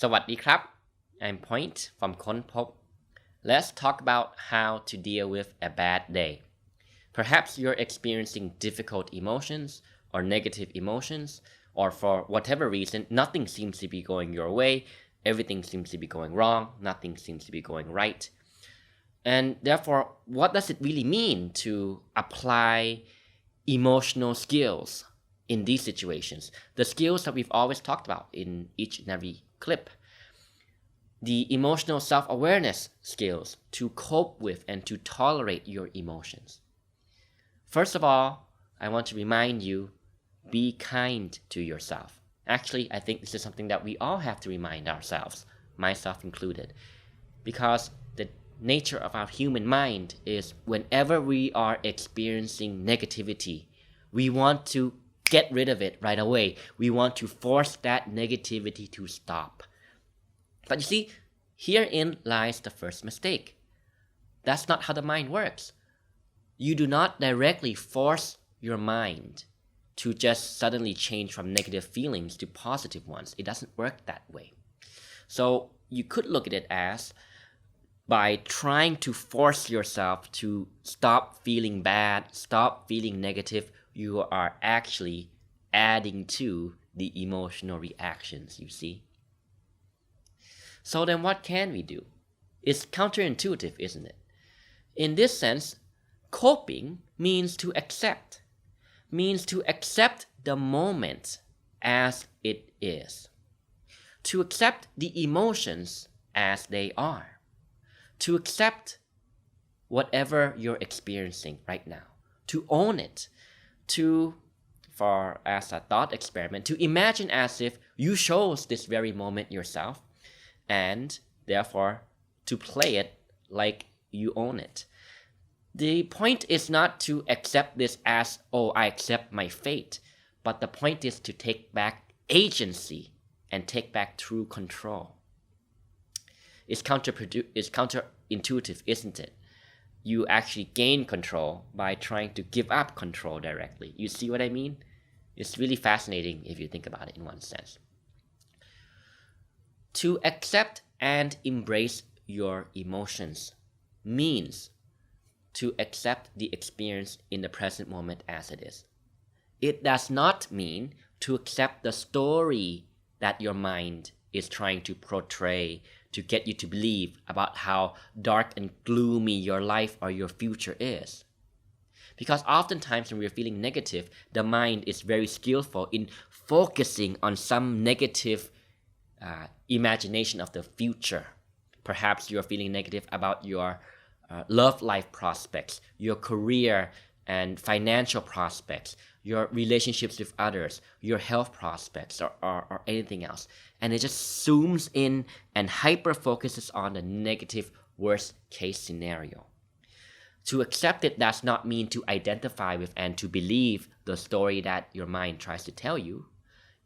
สวัสดีครับ I'm Point from ค้นพบ Let's talk about how to deal with a bad day. Perhaps you're experiencing difficult emotions or negative emotions, or for whatever reason, nothing seems to be going your way, everything seems to be going wrong, nothing seems to be going right. And therefore, what does it really mean to apply emotional skills in these situations? The skills that we've always talked about in each and every clip. The emotional self-awareness skills to cope with and to tolerate your emotions. First of all, I want to remind you, be kind to yourself. Actually, I think this is something that we all have to remind ourselves, myself included, because the nature of our human mind is whenever we are experiencing negativity, we want to get rid of it right away. We want to force that negativity to stop. But you see, herein lies the first mistake. That's not how the mind works. You do not directly force your mind to just suddenly change from negative feelings to positive ones. It doesn't work that way. So you could look at it as by trying to force yourself to stop feeling bad, stop feeling negative, you are actually adding to the emotional reactions, you see. So then what can we do? It's counterintuitive, isn't it? In this sense, coping means to accept the moment as it is, to accept the emotions as they are, to accept whatever you're experiencing right now, to own it, as a thought experiment, to imagine as if you chose this very moment yourself, and therefore to play it like you own it. The point is not to accept this as, oh, I accept my fate, but the point is to take back agency and take back true control. It's counterintuitive, isn't it? You actually gain control by trying to give up control directly. You see what I mean? It's really fascinating if you think about it in one sense. To accept and embrace your emotions means to accept the experience in the present moment as it is. It does not mean to accept the story that your mind is trying to portray to get you to believe about how dark and gloomy your life or your future is. Because oftentimes when we're feeling negative, the mind is very skillful in focusing on some negative imagination of the future. Perhaps you're feeling negative about your love life prospects, your career and financial prospects, your relationships with others, your health prospects, or anything else. And it just zooms in and hyper focuses on the negative worst case scenario. To accept it does not mean to identify with and to believe the story that your mind tries to tell you.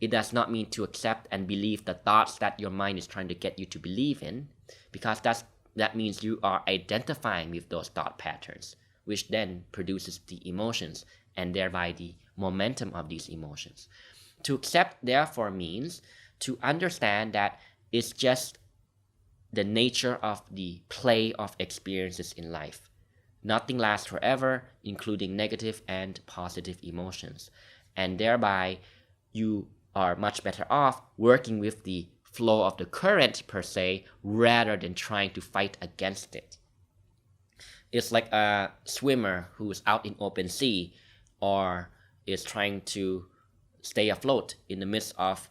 It does not mean to accept and believe the thoughts that your mind is trying to get you to believe in, because that means you are identifying with those thought patterns, which then produces the emotions and thereby the momentum of these emotions. To accept, therefore, means to understand that it's just the nature of the play of experiences in life. Nothing lasts forever, including negative and positive emotions. And thereby, you are much better off working with the flow of the current per se rather than trying to fight against it. It's like a swimmer who's out in open sea or is trying to stay afloat in the midst of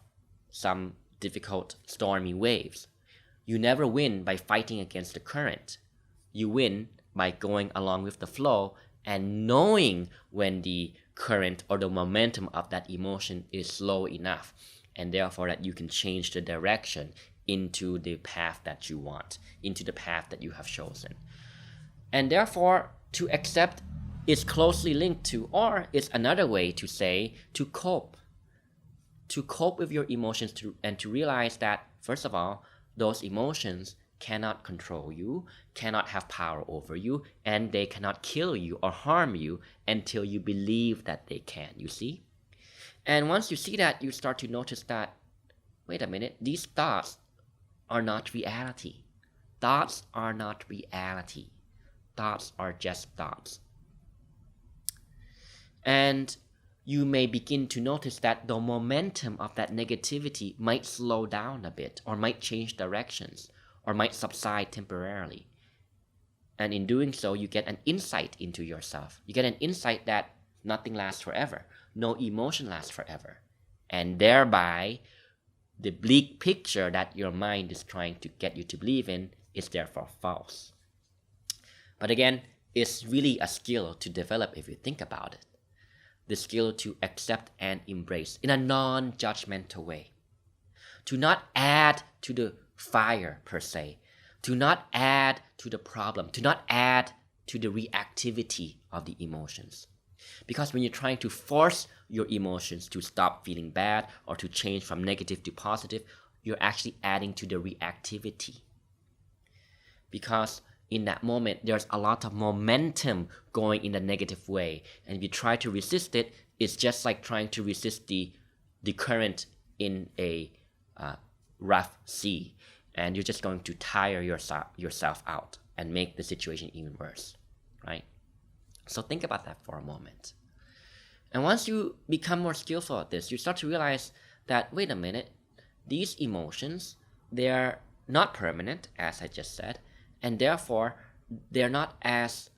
some difficult stormy waves. You never win by fighting against the current. You win by going along with the flow and knowing when the current or the momentum of that emotion is slow enough, and therefore that you can change the direction into the path that you want, into the path that you have chosen. And therefore, to accept is closely linked to, or is another way to say, to cope. To cope with your emotions and to realize that, first of all, those emotions cannot control you, cannot have power over you, and they cannot kill you or harm you until you believe that they can, you see? And once you see that, you start to notice that, wait a minute, these thoughts are not reality. Thoughts are not reality. Thoughts are just thoughts. And you may begin to notice that the momentum of that negativity might slow down a bit, or might change directions, or might subside temporarily. And in doing so, you get an insight into yourself. You get an insight that nothing lasts forever. No emotion lasts forever. And thereby, the bleak picture that your mind is trying to get you to believe in is therefore false. But again, it's really a skill to develop if you think about it. The skill to accept and embrace in a non-judgmental way. To not add to the fire per se. To not add to the problem. To not add to the reactivity of the emotions. Because when you're trying to force your emotions to stop feeling bad or to change from negative to positive, you're actually adding to the reactivity. Because in that moment, there's a lot of momentum going in the negative way. And if you try to resist it, it's just like trying to resist the current in a rough sea. And you're just going to tire yourself out and make the situation even worse, right? So think about that for a moment. And once you become more skillful at this, you start to realize that, wait a minute, these emotions, they're not permanent, as I just said, and therefore they're not as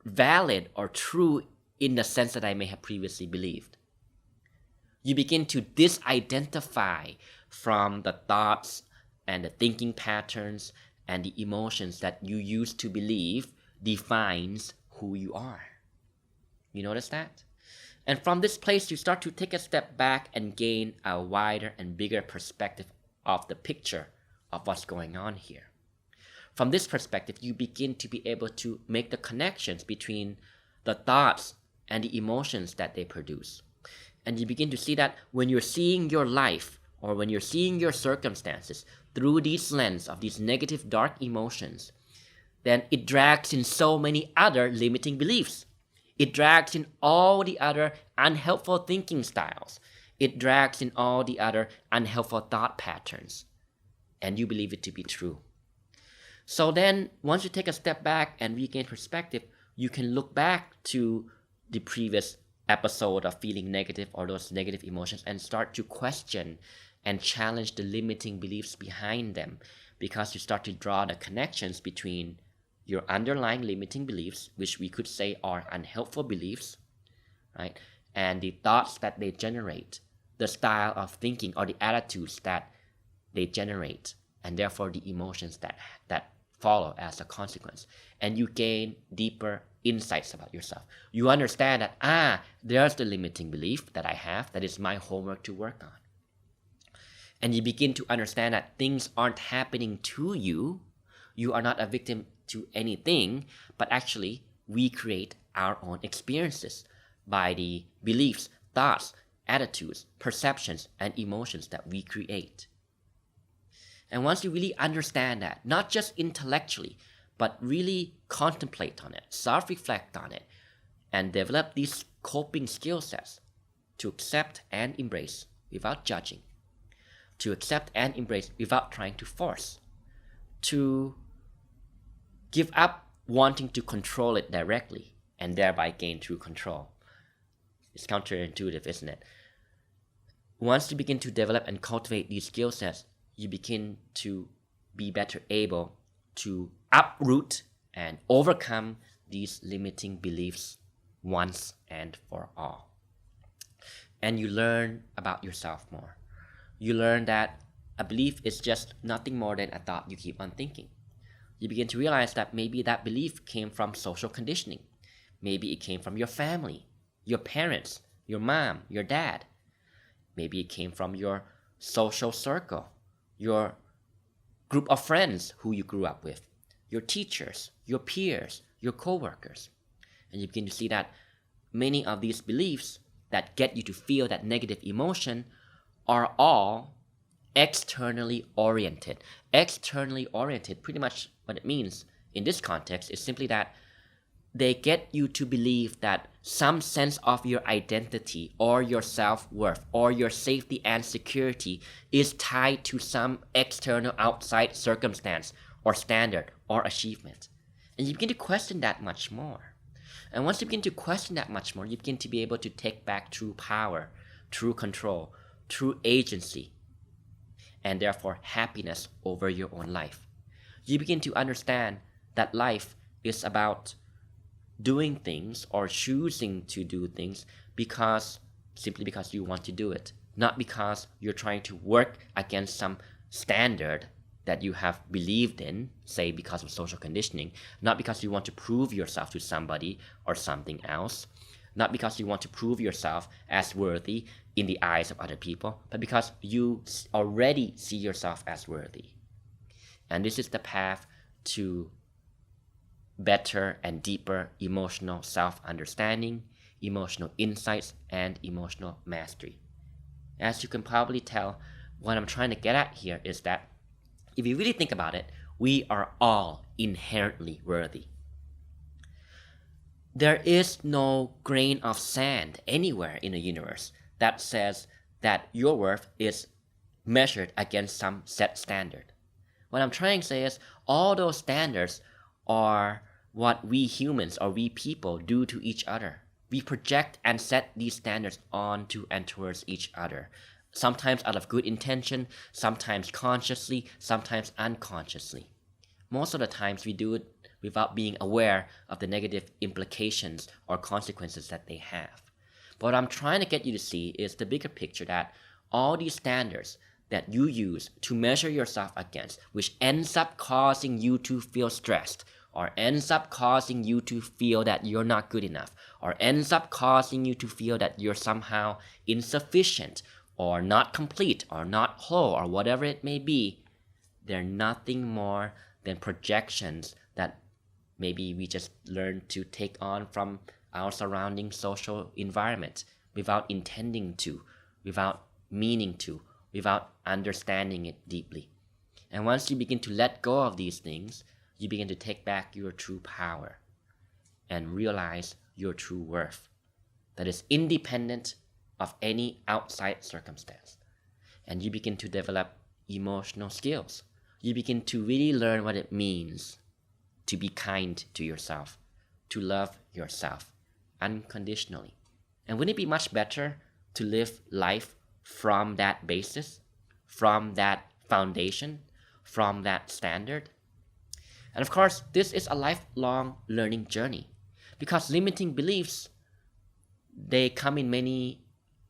valid or true in the sense that I may have previously believed. You begin to disidentify from the thoughts and the thinking patterns and the emotions that you used to believe defines who you are. You notice that? And from this place, you start to take a step back and gain a wider and bigger perspective of the picture of what's going on here. From this perspective, you begin to be able to make the connections between the thoughts and the emotions that they produce. And you begin to see that when you're seeing your life or when you're seeing your circumstances through these lens of these negative, dark emotions, then it drags in so many other limiting beliefs. It drags in all the other unhelpful thinking styles. It drags in all the other unhelpful thought patterns. And you believe it to be true. So then, once you take a step back and regain perspective, you can look back to the previous episode of feeling negative or those negative emotions and start to question and challenge the limiting beliefs behind them, because you start to draw the connections between your underlying limiting beliefs, which we could say are unhelpful beliefs, right? And the thoughts that they generate, the style of thinking or the attitudes that they generate, and therefore the emotions that follow as a consequence. And you gain deeper insights about yourself. You understand that, there's the limiting belief that I have, that is my homework to work on. And you begin to understand that things aren't happening to you. You are not a victim to anything, but actually we create our own experiences by the beliefs, thoughts, attitudes, perceptions, and emotions that we create. And once you really understand that, not just intellectually, but really contemplate on it, self-reflect on it, and develop these coping skill sets to accept and embrace without judging, to accept and embrace without trying to force, to give up wanting to control it directly and thereby gain true control. It's counterintuitive, isn't it? Once you begin to develop and cultivate these skill sets, you begin to be better able to uproot and overcome these limiting beliefs once and for all. And you learn about yourself more. You learn that a belief is just nothing more than a thought you keep on thinking. You begin to realize that maybe that belief came from social conditioning. Maybe it came from your family, your parents, your mom, your dad. Maybe it came from your social circle, your group of friends who you grew up with, your teachers, your peers, your co-workers. And you begin to see that many of these beliefs that get you to feel that negative emotion are all externally oriented. Externally oriented, pretty much what it means in this context is simply that they get you to believe that some sense of your identity or your self-worth or your safety and security is tied to some external outside circumstance or standard or achievement. And you begin to question that much more. And once you begin to question that much more, you begin to be able to take back true power, true control, true agency, and therefore happiness over your own life. You begin to understand that life is about doing things or choosing to do things simply because you want to do it, not because you're trying to work against some standard that you have believed in, say because of social conditioning, not because you want to prove yourself to somebody or something else, not because you want to prove yourself as worthy in the eyes of other people, but because you already see yourself as worthy. And this is the path to better and deeper emotional self-understanding, emotional insights, and emotional mastery. As you can probably tell, what I'm trying to get at here is that if you really think about it, we are all inherently worthy. There is no grain of sand anywhere in the universe that says that your worth is measured against some set standard. What I'm trying to say is all those standards are what we humans or we people do to each other. We project and set these standards onto and towards each other. Sometimes out of good intention, sometimes consciously, sometimes unconsciously. Most of the times we do it without being aware of the negative implications or consequences that they have. But what I'm trying to get you to see is the bigger picture that all these standards that you use to measure yourself against, which ends up causing you to feel stressed, or ends up causing you to feel that you're not good enough, or ends up causing you to feel that you're somehow insufficient, or not complete, or not whole, or whatever it may be, they're nothing more than projections that maybe we just learn to take on from our surrounding social environment without intending to, without meaning to, without understanding it deeply. And once you begin to let go of these things, you begin to take back your true power and realize your true worth that is independent of any outside circumstance. And you begin to develop emotional skills. You begin to really learn what it means to be kind to yourself, to love yourself unconditionally. And wouldn't it be much better to live life from that basis, from that foundation, from that standard? And of course, this is a lifelong learning journey because limiting beliefs, they come in many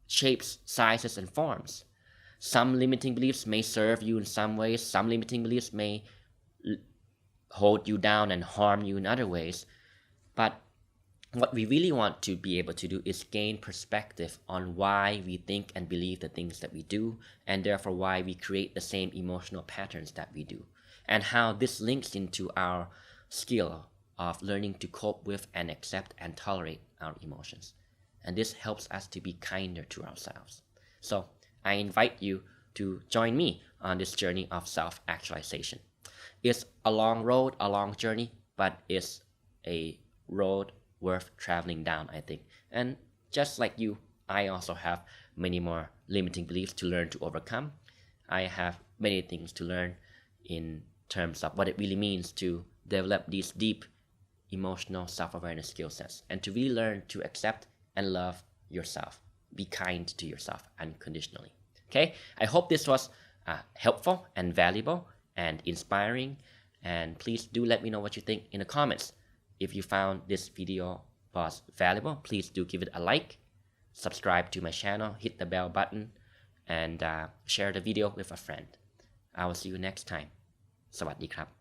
shapes, sizes, and forms. Some limiting beliefs may serve you in some ways. Some limiting beliefs may hold you down and harm you in other ways. But what we really want to be able to do is gain perspective on why we think and believe the things that we do, and therefore why we create the same emotional patterns that we do, and how this links into our skill of learning to cope with and accept and tolerate our emotions. And this helps us to be kinder to ourselves. So I invite you to join me on this journey of self-actualization. It's a long road, a long journey, but it's a road worth traveling down, I think. And just like you, I also have many more limiting beliefs to learn to overcome. I have many things to learn in terms of what it really means to develop these deep emotional self-awareness skill sets and to really learn to accept and love yourself. Be kind to yourself unconditionally. Okay, I hope this was helpful and valuable and inspiring, and please do let me know what you think in the comments. If you found this video was valuable, please do give it a like, subscribe to my channel, hit the bell button, and share the video with a friend. I will see you next time. สวัสดีครับ